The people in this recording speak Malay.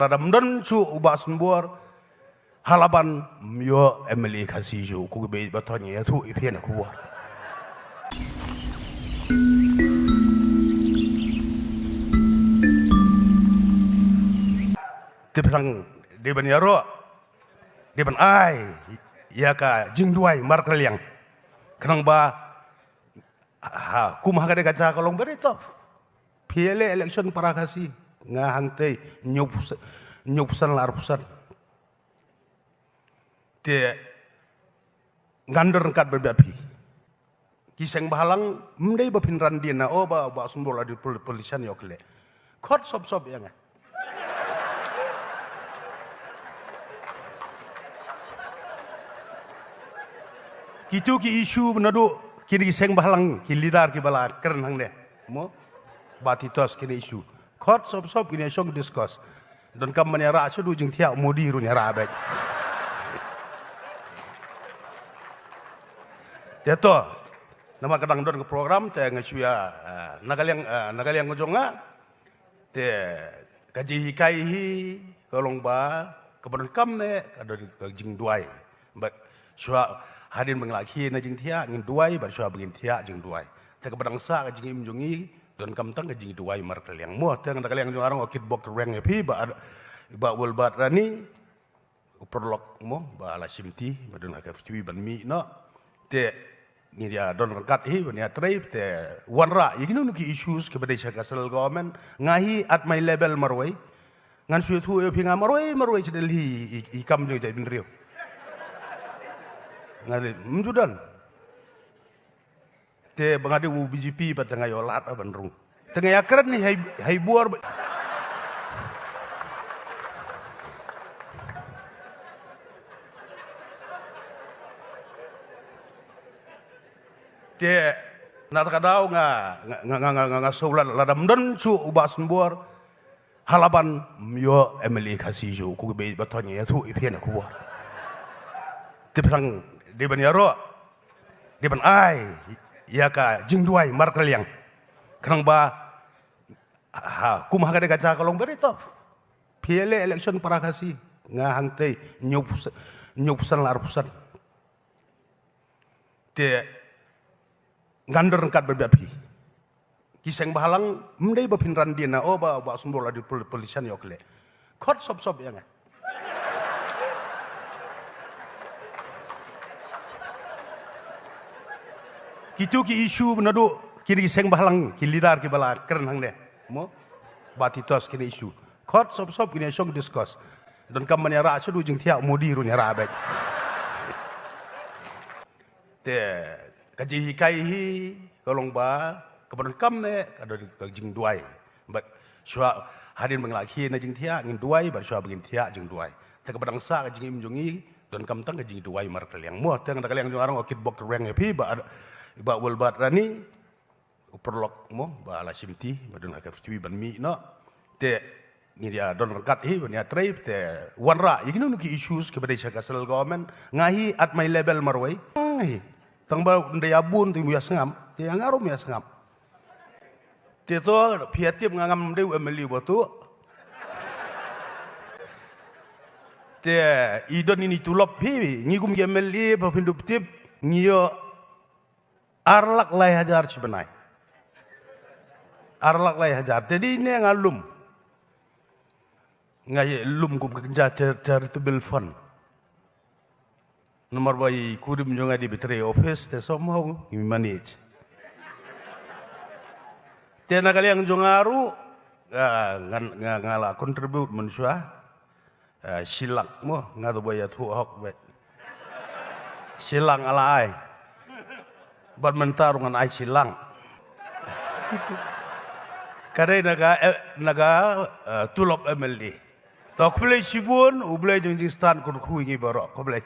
Ramadan cu ubah sembur halaban yo emeli kasih ju ku be batanya tu ipian aku buat. Tiperang di ban yaro di ban ai ya ka jing duai mar kaliang kenang ba kumah kada kaca kolong berito PLA election para kasih ngahang teh nyupusan larusan te ngander kat berbapi kiseng bahalang mendai bapinran dina ba sumbola di polisian yokle kot sob ya nga kitu ki isu menadu kini kiseng bahalang ki lidar ki bala keren hang de mo batitos kini isu kot sob kini song discuss dan kam menyara sudu jing tiak mudi ru nyara abek teto nama kadang don ke program te ngasuya nagaliang ngojonga te kaji hikai hi kolong ba kebenar kamme kadon jing duai but syua hadin mengelaki na jing tiak ngin duai bar syua begin tiak jing duai te kebenar sa jing imjongi don kam tang jing duai mar kaliang mo te nagaliang jong arang okit bok reng epi ba wol bat rani perlok mo ba la simti badon akaf cui ban mi no te ni dia don rangkat hi bania trip te wanra yiginu nuki issues ke badai sakasal government ngahi at my level marwai ngan suy thu e pinga marwai chedel hi ikam jo jai bin rio ngali mjudan te bangade u BJP patanga yolat abanrung tengah yakran ni hai buar te natakadaw nga saulan Ramadan cu ubah sembur halaban yo emeli kasih ju ku be batanya tu ipian aku buat tiperang di ban yaro di ban ai ya ka jing duai mar kaliang kenang ba kumah kada kaca kolong berito PLA election para kasih ngahang teh nyupusan larusan te ngander kat berbapi kiseng bahalang mendai bapinran dina ba sumbola di polisian yokle kot sob ya nga kitu ki isu menadu kini kiseng bahalang ki lidar ki bala keren hang de mo batitos kini isu kot sob kini song discuss dan kam menyara sudu jing tiak mudi ru nyara abek te kaji hikai hi kolong ba kebenar kamme kadon jing duai but syua hadin mengelaki na jing tiak ngin duai bar syua begin tiak jing duai te kebenar sa jing imjongi don kam tang jing duai mar kaliang mo te kaliang jong arang okit bok reng epi ba wol bat rani perlok mo ba la simti badon akaf cui ban mi no te ni dia don rangkat hi bania trip te wanra yiginu nuki issues ke badai sakasal government ngahi at my level marwai tang ba ndaya bun tu ya sengam te ngarum ya sengam te to piatip ngangam de emeli botu te idon ini tulop pi ngigum gemeli ba pindup tip ngio arlak lai hajar cibenai arlak lai hajar jadi ini ngalum ngai lum kum kerja charitable fund nomor bayi kudim jonga di betray office te somehow you manage te nagaliang jongaru ngala contribute manusia silak mo ngado baya thu hok bet silang ala ai bat mentarungan ai silang kare naga tulop MLD tok play sibun ublay jing stan kun kuingi barok ko blay